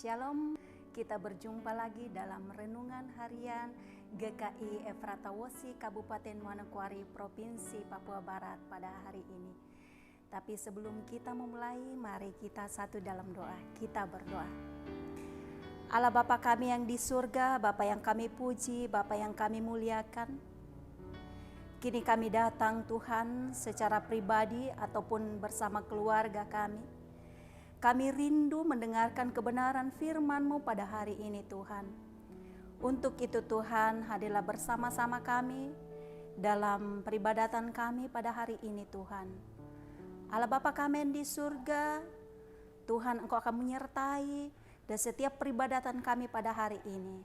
Shalom, kita berjumpa lagi dalam renungan harian GKI Efrata Wosi Kabupaten Manokwari Provinsi Papua Barat pada hari ini. Tapi sebelum kita memulai, mari kita satu dalam doa. Kita berdoa. Allah Bapa kami yang di surga, Bapa yang kami puji, Bapa yang kami muliakan. Kini kami datang Tuhan secara pribadi ataupun bersama keluarga kami. Kami rindu mendengarkan kebenaran firman-Mu pada hari ini Tuhan. Untuk itu Tuhan, hadirlah bersama-sama kami dalam peribadatan kami pada hari ini Tuhan. Allah Bapa kami yang di surga, Tuhan Engkau akan menyertai dan setiap peribadatan kami pada hari ini.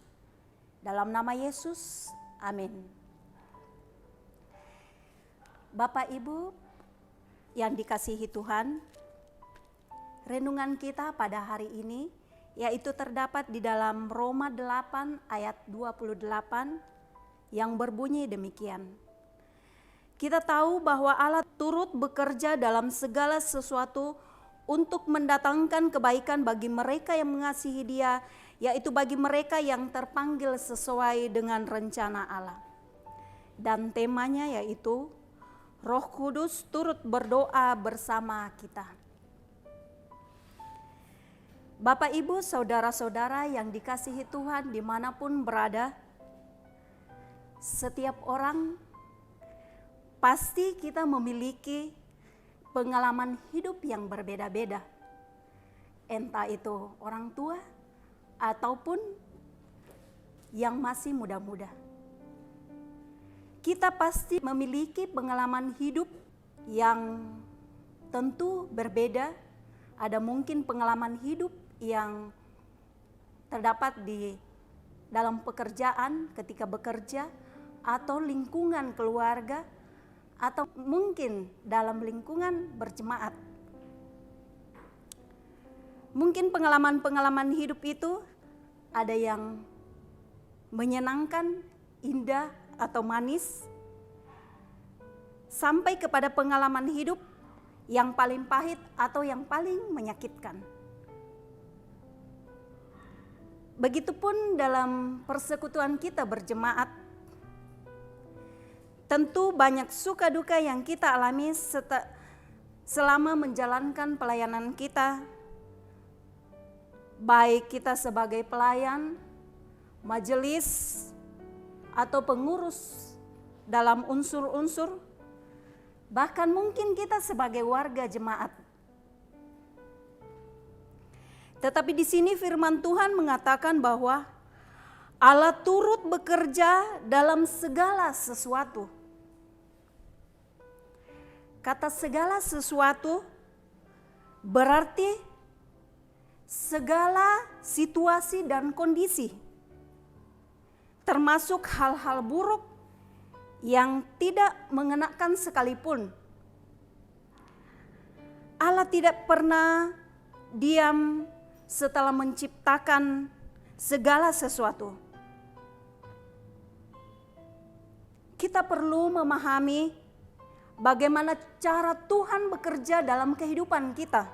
Dalam nama Yesus, amin. Bapak Ibu yang dikasihi Tuhan, renungan kita pada hari ini yaitu terdapat di dalam Roma 8 ayat 28 yang berbunyi demikian. Kita tahu bahwa Allah turut bekerja dalam segala sesuatu untuk mendatangkan kebaikan bagi mereka yang mengasihi Dia, yaitu bagi mereka yang terpanggil sesuai dengan rencana Allah. Dan temanya yaitu Roh Kudus turut berdoa bersama kita. Bapak, Ibu, saudara-saudara yang dikasihi Tuhan dimanapun berada, setiap orang pasti kita memiliki pengalaman hidup yang berbeda-beda. Entah itu orang tua ataupun yang masih muda-muda. Kita pasti memiliki pengalaman hidup yang tentu berbeda. Ada mungkin pengalaman hidup yang terdapat di dalam pekerjaan ketika bekerja, atau lingkungan keluarga, atau mungkin dalam lingkungan berjemaat. Mungkin pengalaman-pengalaman hidup itu ada yang menyenangkan, indah, atau manis, sampai kepada pengalaman hidup yang paling pahit atau yang paling menyakitkan. Begitupun dalam persekutuan kita berjemaat, tentu banyak suka duka yang kita alami selama menjalankan pelayanan kita, baik kita sebagai pelayan, majelis, atau pengurus dalam unsur-unsur, bahkan mungkin kita sebagai warga jemaat. Tetapi di sini firman Tuhan mengatakan bahwa Allah turut bekerja dalam segala sesuatu. Kata segala sesuatu berarti segala situasi dan kondisi, termasuk hal-hal buruk yang tidak mengenakan sekalipun. Allah tidak pernah diam setelah menciptakan segala sesuatu. Kita perlu memahami bagaimana cara Tuhan bekerja dalam kehidupan kita.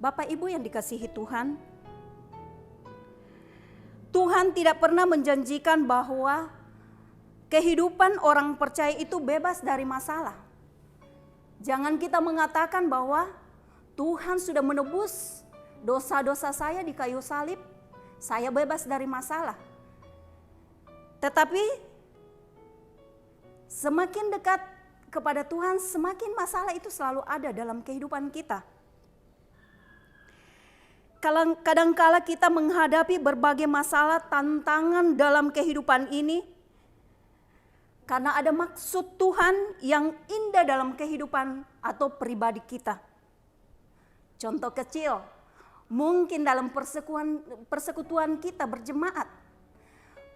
Bapak Ibu yang dikasihi Tuhan, Tuhan tidak pernah menjanjikan bahwa kehidupan orang percaya itu bebas dari masalah. Jangan kita mengatakan bahwa Tuhan sudah menebus dosa-dosa saya di kayu salib, saya bebas dari masalah. Tetapi semakin dekat kepada Tuhan, semakin masalah itu selalu ada dalam kehidupan kita. Kadangkala kita menghadapi berbagai masalah, tantangan dalam kehidupan ini, karena ada maksud Tuhan yang indah dalam kehidupan atau pribadi kita. Contoh kecil, mungkin dalam persekutuan kita berjemaat,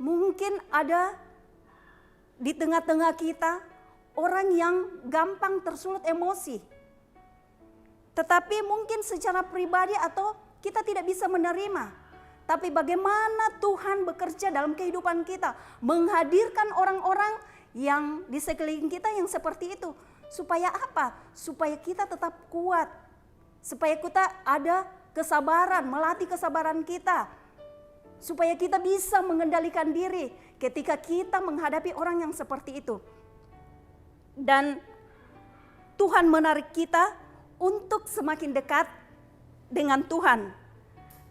mungkin ada di tengah-tengah kita orang yang gampang tersulut emosi. Tetapi mungkin secara pribadi atau kita tidak bisa menerima. Tapi bagaimana Tuhan bekerja dalam kehidupan kita, menghadirkan orang-orang yang di sekeliling kita yang seperti itu. Supaya apa? Supaya kita tetap kuat. Supaya kita ada kesabaran, melatih kesabaran kita. Supaya kita bisa mengendalikan diri ketika kita menghadapi orang yang seperti itu. Dan Tuhan menarik kita untuk semakin dekat dengan Tuhan.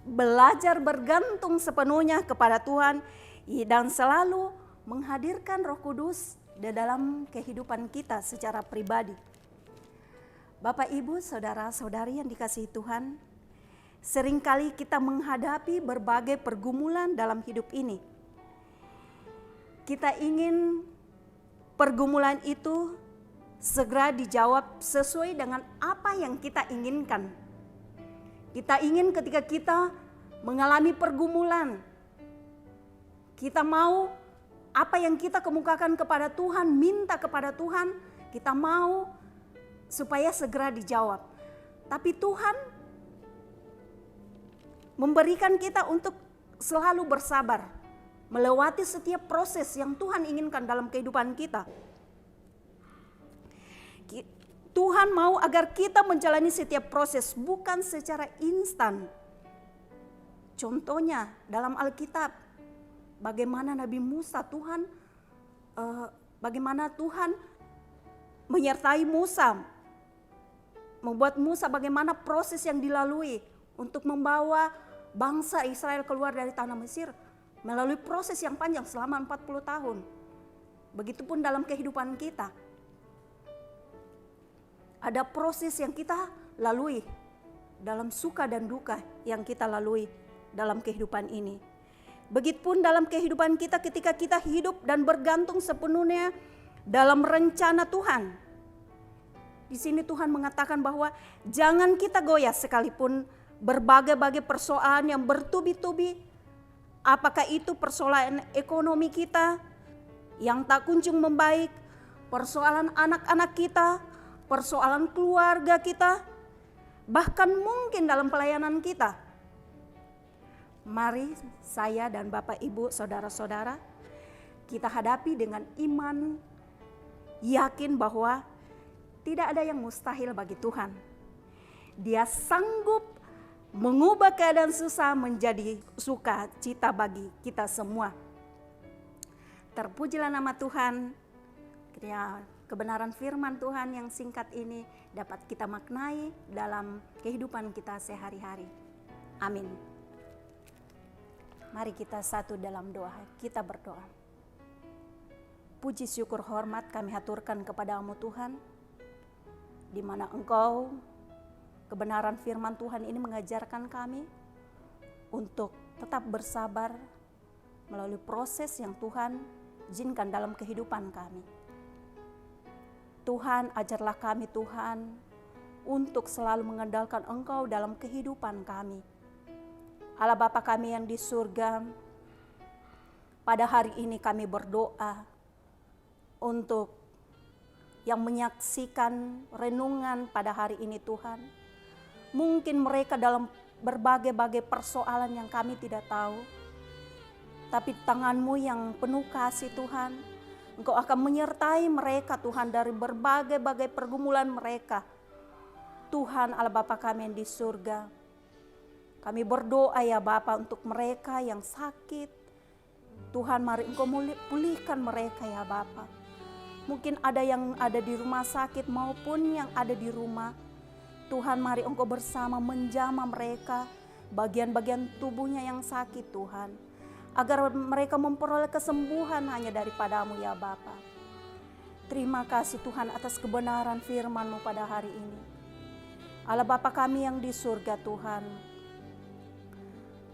Belajar bergantung sepenuhnya kepada Tuhan dan selalu menghadirkan Roh Kudus di dalam kehidupan kita secara pribadi. Bapak, Ibu, saudara-saudari yang dikasihi Tuhan, seringkali kita menghadapi berbagai pergumulan dalam hidup ini. Kita ingin pergumulan itu segera dijawab sesuai dengan apa yang kita inginkan. Kita ingin ketika kita mengalami pergumulan, kita mau apa yang kita kemukakan kepada Tuhan, minta kepada Tuhan, kita mau supaya segera dijawab. Tapi Tuhan memberikan kita untuk selalu bersabar, melewati setiap proses yang Tuhan inginkan dalam kehidupan kita. Tuhan mau agar kita menjalani setiap proses bukan secara instan. Contohnya dalam Alkitab, bagaimana Nabi Musa bagaimana Tuhan menyertai Musa, membuat Musa bagaimana proses yang dilalui untuk membawa bangsa Israel keluar dari tanah Mesir melalui proses yang panjang selama 40 tahun. Begitupun dalam kehidupan kita. Ada proses yang kita lalui dalam suka dan duka yang kita lalui dalam kehidupan ini. Begitupun dalam kehidupan kita ketika kita hidup dan bergantung sepenuhnya dalam rencana Tuhan. Di sini Tuhan mengatakan bahwa jangan kita goyah sekalipun berbagai-bagai persoalan yang bertubi-tubi. Apakah itu persoalan ekonomi kita yang tak kunjung membaik, persoalan anak-anak kita, persoalan keluarga kita, bahkan mungkin dalam pelayanan kita. Mari saya dan Bapak, Ibu, saudara-saudara, kita hadapi dengan iman, yakin bahwa tidak ada yang mustahil bagi Tuhan. Dia sanggup mengubah keadaan susah menjadi sukacita bagi kita semua. Terpujilah nama Tuhan. Kiranya kebenaran firman Tuhan yang singkat ini dapat kita maknai dalam kehidupan kita sehari-hari. Amin. Mari kita satu dalam doa, kita berdoa. Puji syukur hormat kami haturkan kepadamu Tuhan, di mana Engkau kebenaran firman Tuhan ini mengajarkan kami untuk tetap bersabar melalui proses yang Tuhan izinkan dalam kehidupan kami. Tuhan, ajarlah kami Tuhan untuk selalu mengandalkan Engkau dalam kehidupan kami. Allah Bapa kami yang di surga, pada hari ini kami berdoa untuk yang menyaksikan renungan pada hari ini Tuhan. Mungkin mereka dalam berbagai-bagai persoalan yang kami tidak tahu, tapi tangan-Mu yang penuh kasih Tuhan, Engkau akan menyertai mereka Tuhan dari berbagai-bagai pergumulan mereka. Tuhan Allah Bapa kami yang di surga, kami berdoa ya Bapa untuk mereka yang sakit. Tuhan mari Engkau pulihkan mereka ya Bapa. Mungkin ada yang ada di rumah sakit maupun yang ada di rumah. Tuhan mari Engkau bersama menjamah mereka, bagian-bagian tubuhnya yang sakit Tuhan. Agar mereka memperoleh kesembuhan hanya daripada-Mu ya Bapa. Terima kasih Tuhan atas kebenaran firman-Mu pada hari ini. Allah Bapa kami yang di surga Tuhan.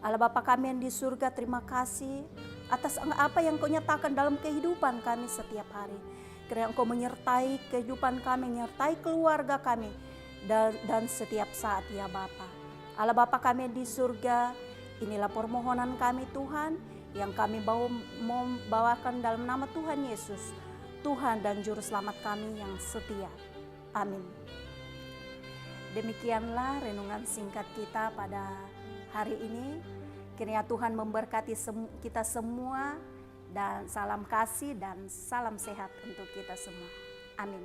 Allah Bapa kami yang di surga, terima kasih atas apa yang Kau nyatakan dalam kehidupan kami setiap hari. Kiranya Engkau menyertai kehidupan kami, menyertai keluarga kami dan setiap saat ya Bapa. Allah Bapa kami di surga, inilah permohonan kami Tuhan yang kami bawakan dalam nama Tuhan Yesus, Tuhan dan Juru Selamat kami yang setia. Amin. Demikianlah renungan singkat kita pada hari ini. Kiranya Tuhan memberkati kita semua dan salam kasih dan salam sehat untuk kita semua. Amin.